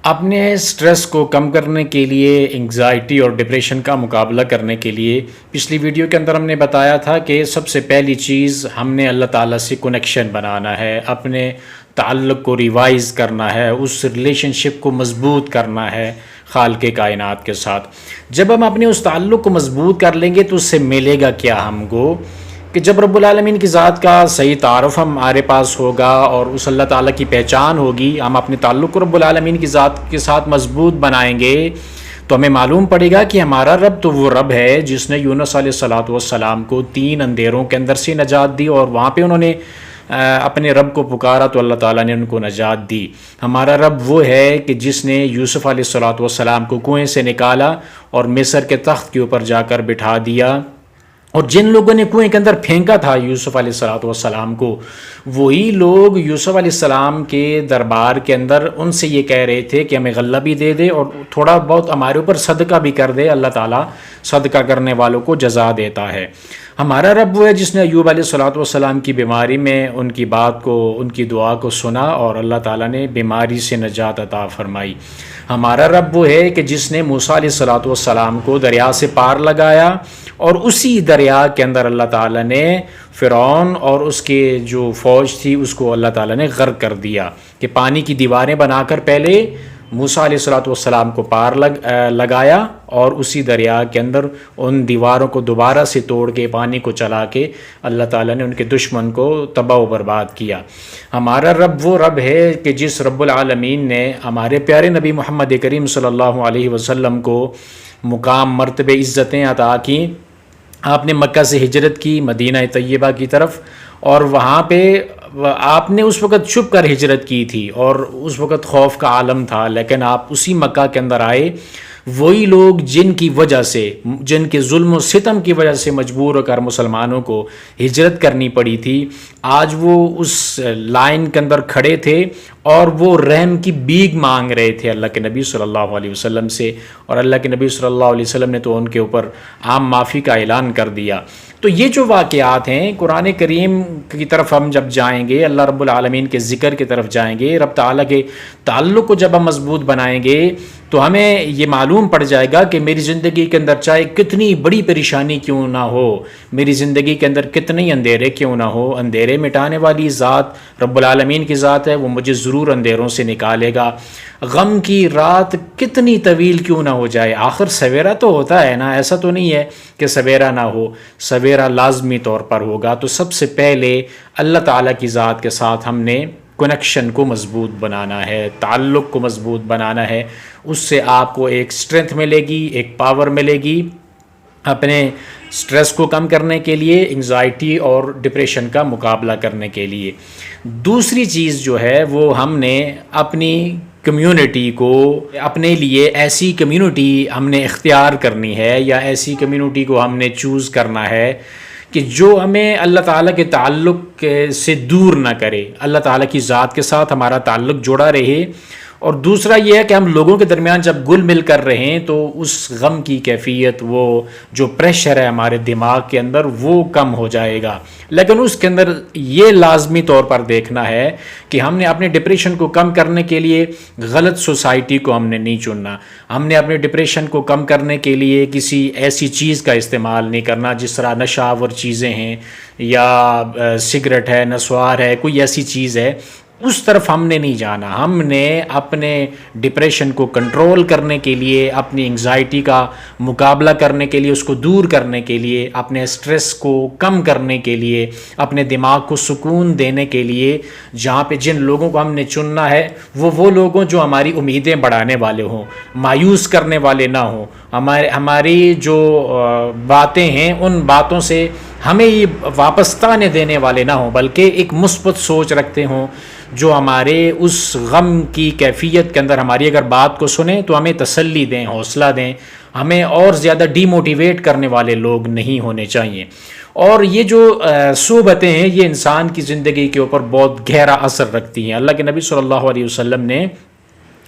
اپنے سٹریس کو کم کرنے کے لیے، انگزائٹی اور ڈپریشن کا مقابلہ کرنے کے لیے پچھلی ویڈیو کے اندر ہم نے بتایا تھا کہ سب سے پہلی چیز ہم نے اللہ تعالیٰ سے کنیکشن بنانا ہے، اپنے تعلق کو ریوائز کرنا ہے، اس ریلیشن شپ کو مضبوط کرنا ہے خالق کائنات کے ساتھ۔ جب ہم اپنے اس تعلق کو مضبوط کر لیں گے تو اس سے ملے گا کیا ہم کو کہ جب رب العالمین کی ذات کا صحیح تعارف ہمارے پاس ہوگا اور اس اللہ تعالیٰ کی پہچان ہوگی، ہم اپنے تعلق کو رب العالمین کی ذات کے ساتھ مضبوط بنائیں گے تو ہمیں معلوم پڑے گا کہ ہمارا رب تو وہ رب ہے جس نے یونس علیہ السلام کو 3 اندھیروں کے اندر سے نجات دی، اور وہاں پہ انہوں نے اپنے رب کو پکارا تو اللہ تعالیٰ نے ان کو نجات دی۔ ہمارا رب وہ ہے کہ جس نے یوسف علیہ السلام کو کنویں سے نکالا اور مصر کے تخت کے اوپر جا کر بٹھا دیا، اور جن لوگوں نے کنویں کے اندر پھینکا تھا یوسف علیہ السلام کو، وہی لوگ یوسف علیہ السلام کے دربار کے اندر ان سے یہ کہہ رہے تھے کہ ہمیں غلہ بھی دے دے اور تھوڑا بہت ہمارے اوپر صدقہ بھی کر دے، اللہ تعالیٰ صدقہ کرنے والوں کو جزا دیتا ہے۔ ہمارا رب وہ ہے جس نے ایوب علیہ السلام کی بیماری میں ان کی بات کو، ان کی دعا کو سنا اور اللہ تعالیٰ نے بیماری سے نجات عطا فرمائی۔ ہمارا رب وہ ہے کہ جس نے موسیٰ علیہ السلام کو دریا سے پار لگایا اور اسی دریا کے اندر اللہ تعالیٰ نے فرعون اور اس کے جو فوج تھی اس کو اللہ تعالیٰ نے غرق کر دیا، کہ پانی کی دیواریں بنا کر پہلے موسیٰ علیہ السلام کو پار لگایا اور اسی دریا کے اندر ان دیواروں کو دوبارہ سے توڑ کے پانی کو چلا کے اللہ تعالیٰ نے ان کے دشمن کو تباہ و برباد کیا۔ ہمارا رب وہ رب ہے کہ جس رب العالمین نے ہمارے پیارے نبی محمد کریم صلی اللہ علیہ وسلم کو مقام، مرتبہ، عزتیں عطا کی۔ آپ نے مکہ سے ہجرت کی مدینہ طیبہ کی طرف، اور وہاں پہ آپ نے اس وقت چھپ کر ہجرت کی تھی اور اس وقت خوف کا عالم تھا، لیکن آپ اسی مکہ کے اندر آئے۔ وہی لوگ جن کی وجہ سے، جن کے ظلم و ستم کی وجہ سے مجبور ہو کر مسلمانوں کو ہجرت کرنی پڑی تھی، آج وہ اس لائن کے اندر کھڑے تھے اور وہ رحم کی بھیک مانگ رہے تھے اللہ کے نبی صلی اللہ علیہ وسلم سے، اور اللہ کے نبی صلی اللہ علیہ وسلم نے تو ان کے اوپر عام معافی کا اعلان کر دیا۔ تو یہ جو واقعات ہیں، قرآن کریم کی طرف ہم جب جائیں گے، اللہ رب العالمین کے ذکر کی طرف جائیں گے، رب تعالیٰ کے تعلق کو جب ہم مضبوط بنائیں گے تو ہمیں یہ معلوم پڑ جائے گا کہ میری زندگی کے اندر چاہے کتنی بڑی پریشانی کیوں نہ ہو، میری زندگی کے اندر کتنے اندھیرے کیوں نہ ہو، اندھیرے مٹانے والی ذات رب العالمین کی ذات ہے، وہ مجھے ضرور اندھیروں سے نکالے گا۔ غم کی رات کتنی طویل کیوں نہ ہو جائے، آخر سویرا تو ہوتا ہے نا، ایسا تو نہیں ہے کہ سویرا نہ ہو، سویرا لازمی طور پر ہوگا۔ تو سب سے پہلے اللہ تعالیٰ کی ذات کے ساتھ ہم نے کنیکشن کو مضبوط بنانا ہے، تعلق کو مضبوط بنانا ہے۔ اس سے آپ کو ایک اسٹرینتھ ملے گی، ایک پاور ملے گی اپنے سٹریس کو کم کرنے کے لیے، انگزائٹی اور ڈپریشن کا مقابلہ کرنے کے لیے۔ دوسری چیز جو ہے وہ ہم نے اپنی کمیونٹی کو، اپنے لیے ایسی کمیونٹی ہم نے اختیار کرنی ہے، یا ایسی کمیونٹی کو ہم نے چوز کرنا ہے کہ جو ہمیں اللہ تعالیٰ کے تعلق سے دور نہ کرے، اللہ تعالیٰ کی ذات کے ساتھ ہمارا تعلق جڑا رہے۔ اور دوسرا یہ ہے کہ ہم لوگوں کے درمیان جب گل مل کر رہیں تو اس غم کی کیفیت، وہ جو پریشر ہے ہمارے دماغ کے اندر، وہ کم ہو جائے گا۔ لیکن اس کے اندر یہ لازمی طور پر دیکھنا ہے کہ ہم نے اپنے ڈپریشن کو کم کرنے کے لیے غلط سوسائٹی کو ہم نے نہیں چننا، ہم نے اپنے ڈپریشن کو کم کرنے کے لیے کسی ایسی چیز کا استعمال نہیں کرنا جس طرح نشہ آور چیزیں ہیں، یا سگریٹ ہے، نسوار ہے، کوئی ایسی چیز ہے، اس طرف ہم نے نہیں جانا۔ ہم نے اپنے ڈپریشن کو کنٹرول کرنے کے لیے، اپنی انگزائٹی کا مقابلہ کرنے کے لیے، اس کو دور کرنے کے لیے، اپنے سٹریس کو کم کرنے کے لیے، اپنے دماغ کو سکون دینے کے لیے، جہاں پہ جن لوگوں کو ہم نے چننا ہے وہ لوگ ہوں جو ہماری امیدیں بڑھانے والے ہوں، مایوس کرنے والے نہ ہوں، ہماری جو باتیں ہیں ان باتوں سے ہمیں یہ واپس تانے دینے والے نہ ہوں، بلکہ ایک مثبت سوچ رکھتے ہوں، جو ہمارے اس غم کی کیفیت کے اندر ہماری اگر بات کو سنیں تو ہمیں تسلی دیں، حوصلہ دیں، ہمیں اور زیادہ ڈی موٹیویٹ کرنے والے لوگ نہیں ہونے چاہیے۔ اور یہ جو صحبتیں ہیں یہ انسان کی زندگی کے اوپر بہت گہرا اثر رکھتی ہیں۔ اللہ کے نبی صلی اللہ علیہ وسلم نے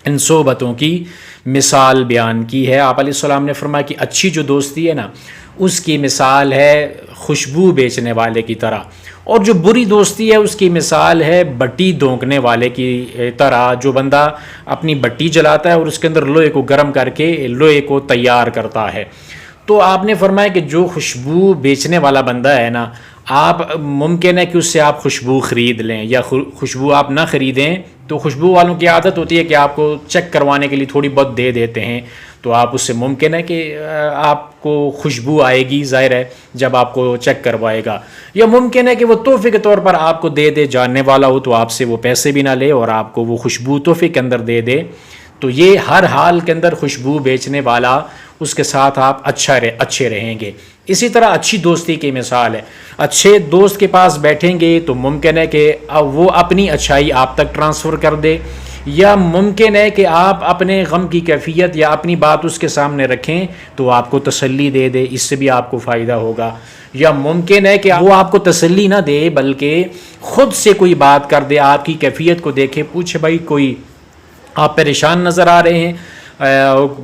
ان صحبتوں کی مثال بیان کی ہے۔ آپ علیہ السلام نے فرمایا کہ اچھی جو دوستی ہے نا، اس کی مثال ہے خوشبو بیچنے والے کی طرح، اور جو بری دوستی ہے اس کی مثال ہے بٹی دونکنے والے کی طرح، جو بندہ اپنی بٹی جلاتا ہے اور اس کے اندر لوہے کو گرم کر کے لوہے کو تیار کرتا ہے۔ تو آپ نے فرمایا کہ جو خوشبو بیچنے والا بندہ ہے نا، آپ ممکن ہے کہ اس سے آپ خوشبو خرید لیں یا خوشبو آپ نہ خریدیں، تو خوشبو والوں کی عادت ہوتی ہے کہ آپ کو چیک کروانے کے لیے تھوڑی بہت دے دیتے ہیں، تو آپ اس سے ممکن ہے کہ آپ کو خوشبو آئے گی، ظاہر ہے جب آپ کو چیک کروائے گا، یا ممکن ہے کہ وہ تحفے کے طور پر آپ کو دے دے، جاننے والا ہو تو آپ سے وہ پیسے بھی نہ لے اور آپ کو وہ خوشبو تحفے کے اندر دے دے۔ تو یہ ہر حال کے اندر خوشبو بیچنے والا، اس کے ساتھ آپ اچھے رہیں گے۔ اسی طرح اچھی دوستی کی مثال ہے، اچھے دوست کے پاس بیٹھیں گے تو ممکن ہے کہ وہ اپنی اچھائی آپ تک ٹرانسفر کر دے، یا ممکن ہے کہ آپ اپنے غم کی کیفیت یا اپنی بات اس کے سامنے رکھیں تو آپ کو تسلی دے دے، اس سے بھی آپ کو فائدہ ہوگا، یا ممکن ہے کہ وہ آپ کو تسلی نہ دے بلکہ خود سے کوئی بات کر دے، آپ کی کیفیت کو دیکھے، پوچھے بھائی کوئی آپ پریشان نظر آ رہے ہیں،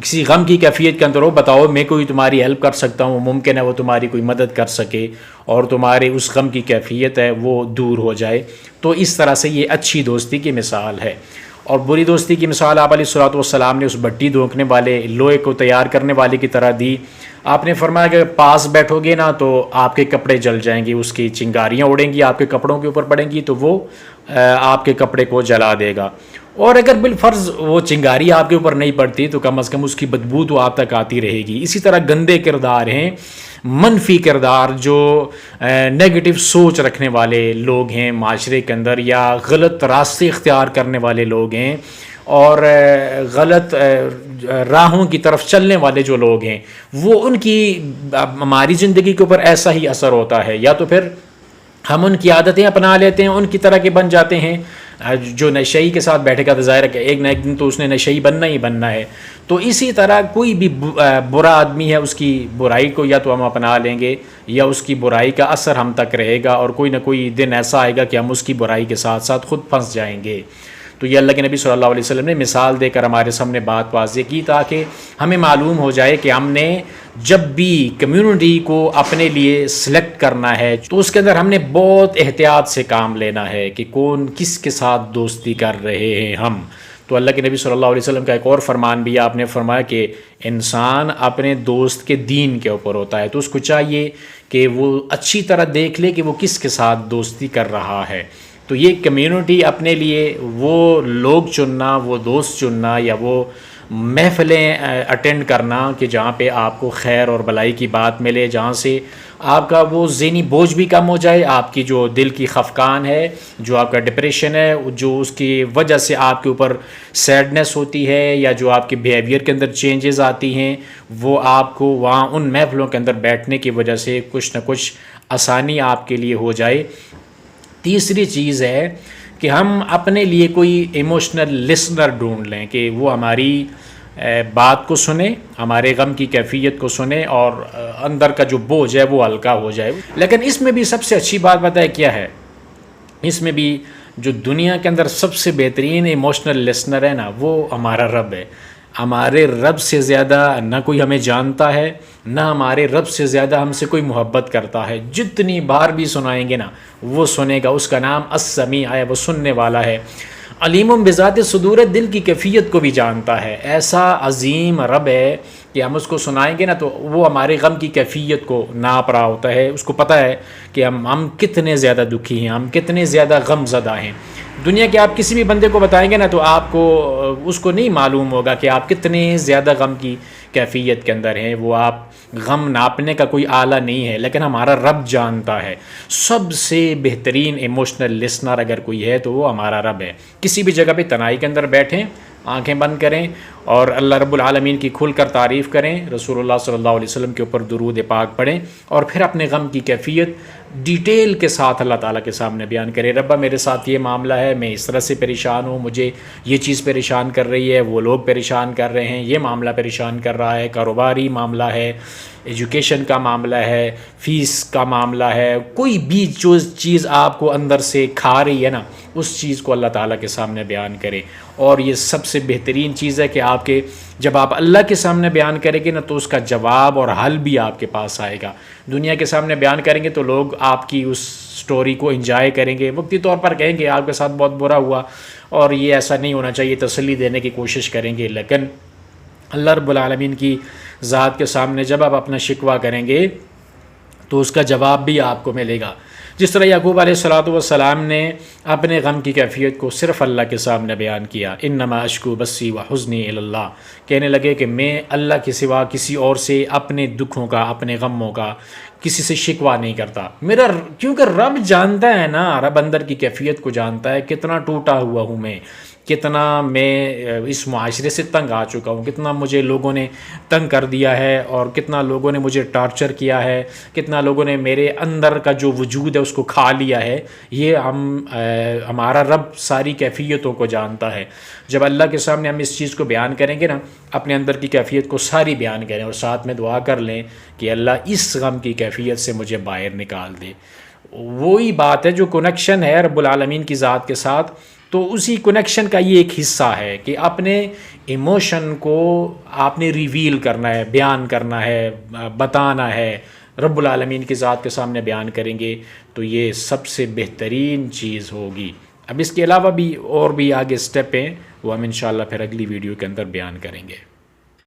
کسی غم کی کیفیت کے اندر ہو، بتاؤ میں کوئی تمہاری ہیلپ کر سکتا ہوں، ممکن ہے وہ تمہاری کوئی مدد کر سکے اور تمہارے اس غم کی کیفیت ہے وہ دور ہو جائے۔ تو اس طرح سے یہ اچھی دوستی کی مثال ہے۔ اور بری دوستی کی مثال آپ علیہ الصلوۃ والسلام نے اس بٹی دھونکنے والے، لوہے کو تیار کرنے والے کی طرح دی۔ آپ نے فرمایا کہ پاس بیٹھو گے نا تو آپ کے کپڑے جل جائیں گے، اس کی چنگاریاں اڑیں گی، آپ کے کپڑوں کے اوپر پڑیں گی تو وہ آپ کے کپڑے کو جلا دے گا، اور اگر بالفرض وہ چنگاری آپ کے اوپر نہیں پڑتی تو کم از کم اس کی بدبو تو آپ تک آتی رہے گی۔ اسی طرح گندے کردار ہیں، منفی کردار، جو نیگیٹو سوچ رکھنے والے لوگ ہیں معاشرے کے اندر، یا غلط راستے اختیار کرنے والے لوگ ہیں اور غلط راہوں کی طرف چلنے والے جو لوگ ہیں، وہ ان کی ہماری زندگی کے اوپر ایسا ہی اثر ہوتا ہے، یا تو پھر ہم ان کی عادتیں اپنا لیتے ہیں، ان کی طرح کے بن جاتے ہیں۔ جو نشئی کے ساتھ بیٹھے گا تو ظاہر ہے کہ ایک نہ ایک دن تو اس نے نشئی بننا ہی بننا ہے۔ تو اسی طرح کوئی بھی برا آدمی ہے، اس کی برائی کو یا تو ہم اپنا لیں گے یا اس کی برائی کا اثر ہم تک رہے گا، اور کوئی نہ کوئی دن ایسا آئے گا کہ ہم اس کی برائی کے ساتھ ساتھ خود پھنس جائیں گے۔ تو یہ اللہ کے نبی صلی اللہ علیہ وسلم نے مثال دے کر ہمارے سامنے بات واضح کی، تاکہ ہمیں معلوم ہو جائے کہ ہم نے جب بھی کمیونٹی کو اپنے لیے سلیکٹ کرنا ہے تو اس کے اندر ہم نے بہت احتیاط سے کام لینا ہے کہ کون کس کے ساتھ دوستی کر رہے ہیں ہم۔ تو اللہ کے نبی صلی اللہ علیہ وسلم کا ایک اور فرمان بھی آپ نے فرمایا کہ انسان اپنے دوست کے دین کے اوپر ہوتا ہے، تو اس کو چاہیے کہ وہ اچھی طرح دیکھ لے کہ وہ کس کے ساتھ دوستی کر رہا ہے۔ تو یہ کمیونٹی اپنے لیے وہ لوگ چننا، وہ دوست چننا، یا وہ محفلیں اٹینڈ کرنا کہ جہاں پہ آپ کو خیر اور بلائی کی بات ملے، جہاں سے آپ کا وہ ذہنی بوجھ بھی کم ہو جائے، آپ کی جو دل کی خفقان ہے، جو آپ کا ڈپریشن ہے، جو اس کی وجہ سے آپ کے اوپر سیڈنس ہوتی ہے، یا جو آپ کے بیہیویئر کے اندر چینجز آتی ہیں، وہ آپ کو وہاں ان محفلوں کے اندر بیٹھنے کی وجہ سے کچھ نہ کچھ آسانی آپ کے لیے ہو جائے۔ تیسری چیز ہے کہ ہم اپنے لیے کوئی ایموشنل لسنر ڈھونڈ لیں کہ وہ ہماری بات کو سنے، ہمارے غم کی کیفیت کو سنے، اور اندر کا جو بوجھ ہے وہ ہلکا ہو جائے۔ لیکن اس میں بھی سب سے اچھی بات بتائے کیا ہے، اس میں بھی جو دنیا کے اندر سب سے بہترین ایموشنل لسنر ہے نا، وہ ہمارا رب ہے۔ ہمارے رب سے زیادہ نہ کوئی ہمیں جانتا ہے، نہ ہمارے رب سے زیادہ ہم سے کوئی محبت کرتا ہے۔ جتنی بار بھی سنائیں گے نا وہ سنے گا، اس کا نام السمیع ہے، وہ سننے والا ہے۔ علیم بذات صدور، دل کی کیفیت کو بھی جانتا ہے۔ ایسا عظیم رب ہے کہ ہم اس کو سنائیں گے نا تو وہ ہمارے غم کی کیفیت کو ناپ رہا ہوتا ہے، اس کو پتہ ہے کہ ہم کتنے زیادہ دکھی ہیں، ہم کتنے زیادہ غم زدہ ہیں۔ دنیا کے آپ کسی بھی بندے کو بتائیں گے نا تو آپ کو اس کو نہیں معلوم ہوگا کہ آپ کتنے زیادہ غم کی کیفیت کے اندر ہیں، وہ آپ غم ناپنے کا کوئی آلہ نہیں ہے، لیکن ہمارا رب جانتا ہے۔ سب سے بہترین ایموشنل لسنر اگر کوئی ہے تو وہ ہمارا رب ہے۔ کسی بھی جگہ پہ تنہائی کے اندر بیٹھیں، آنکھیں بند کریں اور اللہ رب العالمین کی کھل کر تعریف کریں، رسول اللہ صلی اللہ علیہ وسلم کے اوپر درود پاک پڑھیں، اور پھر اپنے غم کی کیفیت ڈیٹیل کے ساتھ اللہ تعالیٰ کے سامنے بیان کریں۔ ربا میرے ساتھ یہ معاملہ ہے، میں اس طرح سے پریشان ہوں، مجھے یہ چیز پریشان کر رہی ہے، وہ لوگ پریشان کر رہے ہیں، یہ معاملہ پریشان کر رہا ہے، کاروباری معاملہ ہے، ایجوکیشن کا معاملہ ہے، فیس کا معاملہ ہے، کوئی بھی جو چیز آپ کو اندر سے کھا رہی ہے نا، اس چیز کو اللہ تعالیٰ کے سامنے بیان کرے، اور یہ سب سے بہترین چیز ہے کہ آپ کے جب آپ اللہ کے سامنے بیان کریں گے نا تو اس کا جواب اور حل بھی آپ کے پاس آئے گا. دنیا کے سامنے بیان کریں گے تو لوگ آپ کی اس سٹوری کو انجوائے کریں گے, وقتی طور پر کہیں گے آپ کے ساتھ بہت برا ہوا اور یہ ایسا نہیں ہونا چاہیے, تسلی دینے کی کوشش کریں گے. لیکن اللہ رب العالمین کی ذات کے سامنے جب آپ اپنا شکوہ کریں گے تو اس کا جواب بھی آپ کو ملے گا. جس طرح یعقوب علیہ السلام نے اپنے غم کی کیفیت کو صرف اللہ کے سامنے بیان کیا, انما اشکو بسی و حزنی الی اللہ, کہنے لگے کہ میں اللہ کے سوا کسی اور سے اپنے دکھوں کا, اپنے غموں کا کسی سے شکوہ نہیں کرتا. کیونکہ رب جانتا ہے نا, رب اندر کی کیفیت کو جانتا ہے, کتنا ٹوٹا ہوا ہوں میں, کتنا میں اس معاشرے سے تنگ آ چکا ہوں, کتنا مجھے لوگوں نے تنگ کر دیا ہے اور کتنا لوگوں نے مجھے ٹارچر کیا ہے, کتنا لوگوں نے میرے اندر کا جو وجود ہے اس کو کھا لیا ہے. یہ ہمارا رب ساری کیفیتوں کو جانتا ہے. جب اللہ کے سامنے ہم اس چیز کو بیان کریں گے نا, اپنے اندر کی کیفیت کو ساری بیان کریں اور ساتھ میں دعا کر لیں کہ اللہ اس غم کی کیفیت سے مجھے باہر نکال دے. وہی بات ہے جو کنیکشن ہے رب العالمین کی ذات کے ساتھ, تو اسی کنیکشن کا یہ ایک حصہ ہے کہ اپنے ایموشن کو آپ نے ریویل کرنا ہے, بیان کرنا ہے, بتانا ہے. رب العالمین کی ذات کے سامنے بیان کریں گے تو یہ سب سے بہترین چیز ہوگی. اب اس کے علاوہ بھی اور بھی آگے سٹیپ ہیں, وہ ہم انشاءاللہ پھر اگلی ویڈیو کے اندر بیان کریں گے.